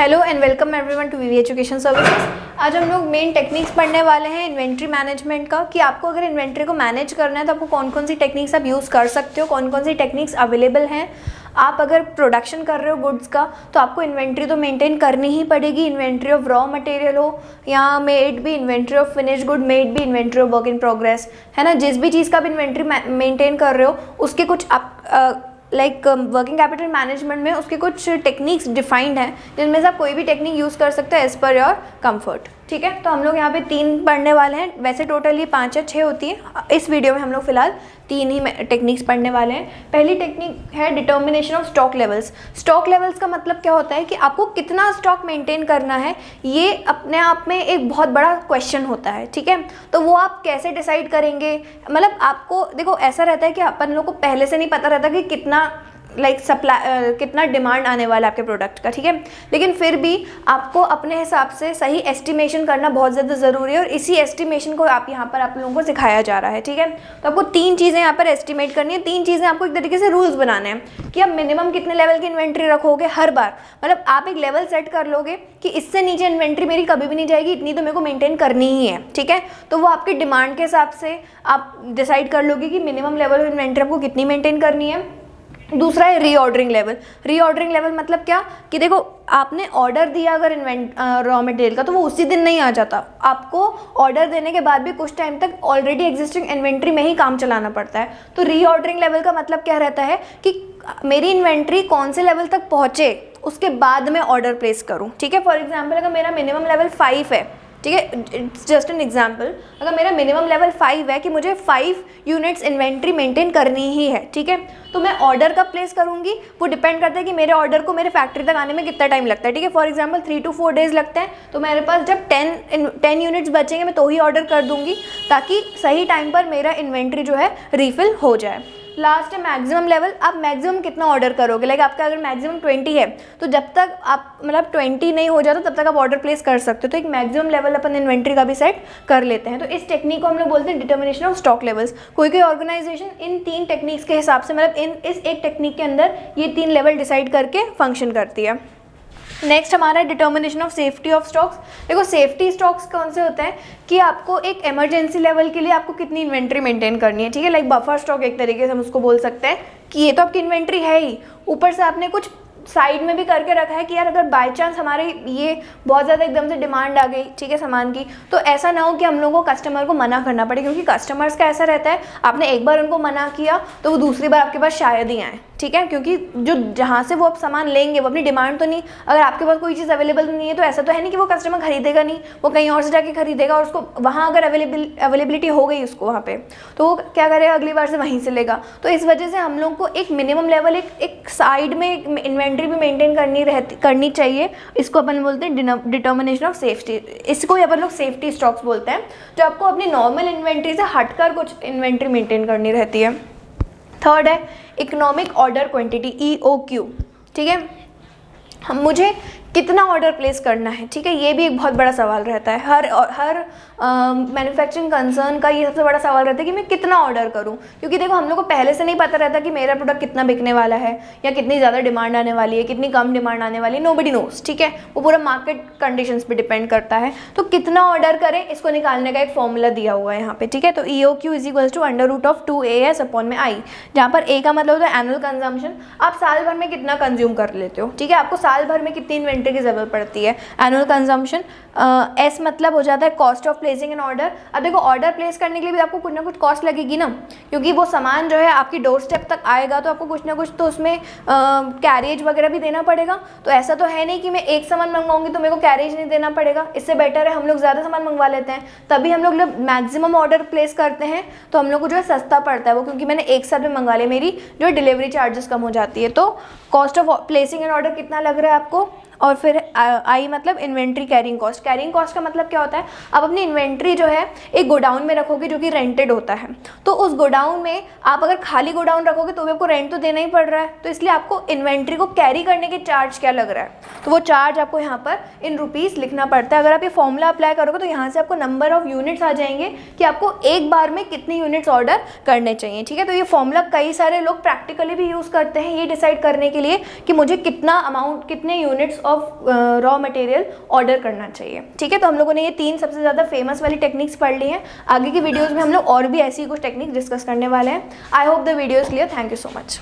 Hello and welcome everyone to VV education services. आज हम लोग मेन टेक्निक्स पढ़ने वाले हैं इन्वेंट्री मैनेजमेंट का, कि आपको अगर इन्वेंट्री को मैनेज करना है तो आपको कौन कौन सी टेक्निक्स आप यूज़ कर सकते हो, कौन कौन सी टेक्निक्स अवेलेबल हैं। आप अगर प्रोडक्शन कर रहे हो गुड्स का तो आपको इन्वेंट्री तो मेंटेन करनी ही पड़ेगी, इन्वेंट्री ऑफ रॉ मटेरियल हो या मे इट भी inventory of finish good, may it भी inventory of work in progress, है ना। जिस भी चीज़ का आप इन्वेंट्री मेंटेन कर रहे हो उसके कुछ आप लाइक वर्किंग कैपिटल मैनेजमेंट में उसके कुछ टेक्निक्स डिफाइंड हैं, जिनमें से आप कोई भी टेक्निक यूज़ कर सकते हो एज पर योर कंफर्ट। ठीक है, तो हम लोग यहाँ पे 3 पढ़ने वाले हैं, वैसे टोटली 5 या 6 होती है। इस वीडियो में हम लोग फिलहाल 3 ही टेक्निक्स पढ़ने वाले हैं। पहली टेक्निक है determination of stock levels. Stock levels का मतलब क्या होता है कि आपको कितना स्टॉक मेंटेन करना है, ये अपने आप में एक बहुत बड़ा क्वेश्चन होता है। ठीक है, तो वो आप कैसे डिसाइड करेंगे, मतलब आपको देखो ऐसा रहता है कि अपन लोग को पहले से नहीं पता रहता कि कितना कितना डिमांड आने वाला है आपके प्रोडक्ट का। ठीक है, लेकिन फिर भी आपको अपने हिसाब से सही एस्टिमेशन करना बहुत ज़्यादा ज़रूरी है और इसी एस्टिमेशन को आप यहाँ पर आप लोगों को सिखाया जा रहा है। ठीक है, तो आपको 3 चीज़ें यहाँ पर एस्टिमेट करनी है। 3 चीज़ें आपको एक तरीके से रूल्स बनाने हैं कि आप मिनिमम कितने लेवल की इन्वेंट्री रखोगे हर बार। मतलब आप एक लेवल सेट कर लोगे कि इससे नीचे इन्वेंट्री मेरी कभी भी नहीं जाएगी, इतनी तो मेरे को मेंटेन करनी ही है। ठीक है, तो वो आपके डिमांड के हिसाब से आप डिसाइड कर लोगे कि मिनिमम लेवल ऑफ इन्वेंट्री आपको कितनी मेंटेन करनी है। दूसरा है रीऑर्डरिंग लेवल। रीऑर्डरिंग लेवल मतलब क्या कि देखो आपने ऑर्डर दिया अगर रॉ मटेरियल का तो वो उसी दिन नहीं आ जाता, आपको ऑर्डर देने के बाद भी कुछ टाइम तक ऑलरेडी एग्जिस्टिंग इन्वेंट्री में ही काम चलाना पड़ता है। तो रीऑर्डरिंग लेवल का मतलब क्या रहता है कि मेरी इन्वेंट्री कौन से लेवल तक पहुँचे उसके बाद मैं ऑर्डर प्लेस करूँ। ठीक है, फॉर एग्जाम्पल अगर मेरा मिनिमम लेवल 5 है, ठीक है, इट्स जस्ट एन एग्जाम्पल, अगर मेरा मिनिमम लेवल 5 है कि मुझे 5 यूनिट्स इन्वेंट्री मेंटेन करनी ही है, ठीक है, तो मैं ऑर्डर कब प्लेस करूंगी वो डिपेंड करता है कि मेरे ऑर्डर को मेरे फैक्ट्री तक आने में कितना टाइम लगता है। ठीक है, फॉर एग्जांपल 3 to 4 डेज लगते हैं, तो मेरे पास जब 10 यूनिट्स बचेंगे मैं तो ही ऑर्डर कर दूंगी ताकि सही टाइम पर मेरा इन्वेंट्री जो है रीफिल हो जाए। लास्ट है मैक्सिमम लेवल। आप मैक्सिमम कितना ऑर्डर करोगे, लाइक आपका अगर मैक्सिमम 20 है तो जब तक आप मतलब 20 नहीं हो जाता तब तक आप ऑर्डर प्लेस कर सकते हो। तो एक मैक्सिमम लेवल अपन इन्वेंट्री का भी सेट कर लेते हैं। तो इस टेक्निक को हम लोग बोलते हैं डिटर्मिनेशन ऑफ स्टॉक लेवल्स। कोई ऑर्गेनाइजेशन इन 3 टेक्निक्स के हिसाब से मतलब इस एक टेक्निक के अंदर ये 3 लेवल डिसाइड करके फंक्शन करती है। नेक्स्ट हमारा determination of safety of stocks. देखो सेफ्टी स्टॉक्स कौन से होते हैं कि आपको एक इमरजेंसी लेवल के लिए आपको कितनी इन्वेंट्री मेंटेन करनी है। ठीक है, लाइक बफर स्टॉक एक तरीके से हम उसको बोल सकते हैं कि ये तो आपकी इन्वेंट्री है ही, ऊपर से आपने कुछ साइड में भी करके रखा है कि यार अगर बाय चांस हमारे ये बहुत ज़्यादा एकदम से डिमांड आ गई, ठीक है, सामान की, तो ऐसा ना हो कि हम लोगों को कस्टमर को मना करना पड़े, क्योंकि कस्टमर्स का ऐसा रहता है आपने एक बार उनको मना किया तो वो दूसरी बार आपके पास शायद ही आए। ठीक है, क्योंकि जो जहाँ से वो आप सामान लेंगे वो अपनी डिमांड तो नहीं, अगर आपके पास कोई चीज़ अवेलेबल नहीं है तो ऐसा तो है नहीं कि वो कस्टमर खरीदेगा नहीं, वो कहीं और से जाके खरीदेगा और उसको वहाँ अगर अवेलेबिलिटी हो गई उसको वहाँ पे तो वो क्या करेगा, अगली बार से वहीं से लेगा। तो इस वजह से हम लोग को एक मिनिमम लेवल एक साइड में इन्वेंट्री भी मेंटेन करनी चाहिए। इसको अपन बोलते हैं डिटर्मिनेशन ऑफ सेफ्टी। इसको ही अपन लोग सेफ्टी स्टॉक्स बोलते हैं, जो आपको अपनी नॉर्मल इन्वेंट्री से हटकर कुछ इन्वेंट्री मेंटेन करनी रहती है। थर्ड है इकोनॉमिक ऑर्डर क्वांटिटी, EOQ। ठीक है, मुझे कितना ऑर्डर प्लेस करना है। ठीक है, ये भी एक बहुत बड़ा सवाल रहता है हर मैन्युफैक्चरिंग कंसर्न का। ये सबसे बड़ा सवाल रहता है कि मैं कितना ऑर्डर करूं, क्योंकि देखो हम लोग को पहले से नहीं पता रहता कि मेरा प्रोडक्ट कितना बिकने वाला है या कितनी ज़्यादा डिमांड आने वाली है, कितनी कम डिमांड आने वाली है, नोबडी नोस। ठीक है, वो पूरा मार्केट कंडीशंस पे डिपेंड करता है। तो कितना ऑर्डर करें इसको निकालने का एक फॉर्मूला दिया हुआ है यहाँ पे। ठीक है, तो EOQ = √2AS/I, जहाँ पर A का मतलब होता है एनुअल कंजम्पशन। आप साल भर में कितना कंज्यूम कर लेते हो। ठीक है, आपको साल भर में कितनी इन्वेंट्री की जरूरत पड़ती है, एनुअल कंजम्पशन। S मतलब हो जाता है cost of placing an order. अब देखो ऑर्डर प्लेस करने के लिए भी आपको कुछ ना कुछ कॉस्ट लगेगी ना, क्योंकि वो सामान जो है आपकी डोर स्टेप तक आएगा तो आपको कुछ ना कुछ तो उसमें कैरेज वगैरह भी देना पड़ेगा। तो ऐसा तो है नहीं कि मैं एक सामान मंगवाऊंगी तो मेरे को कैरेज नहीं देना पड़ेगा। इससे बेटर है हम लोग ज़्यादा सामान मंगवा लेते हैं, तभी हम लोग जब मैक्सिमम ऑर्डर प्लेस करते हैं तो हम लोग को जो है सस्ता पड़ता है वो, क्योंकि मैंने एक साथ में मंगा लिया, मेरी जो डिलीवरी चार्जेस कम हो जाती है। तो cost of placing an order कितना लग रहा है आपको। और फिर आई मतलब inventory carrying cost. Carrying cost का मतलब क्या होता है, आप अपनी इन्वेंट्री जो है एक गोडाउन में रखोगे जो कि रेंटेड होता है, तो उस गोडाउन में आप अगर खाली गोडाउन रखोगे तो भी आपको रेंट तो देना ही पड़ रहा है। तो इसलिए आपको इन्वेंट्री को कैरी करने के चार्ज क्या लग रहा है, तो वो चार्ज आपको यहाँ पर इन रुपीज़ लिखना पड़ता है। अगर आप ये फॉर्मूला अप्लाई करोगे तो यहाँ से आपको नंबर ऑफ यूनिट्स आ जाएंगे कि आपको एक बार में कितनी यूनिट्स ऑर्डर करने चाहिए। ठीक है, तो ये फॉर्मूला कई सारे लोग प्रैक्टिकली भी यूज़ करते हैं ये डिसाइड करने के लिए कि मुझे कितना अमाउंट, कितने units of raw material order करना चाहिए। ठीक है, तो हम लोगों ने ये 3 सबसे ज़्यादा फेमस वाली टेक्निक्स पढ़ ली हैं। आगे की वीडियोज़ में हम लोग और भी ऐसी कुछ टेक्निक्स डिस्कस करने वाले हैं। I hope the video is clear. Thank you so much.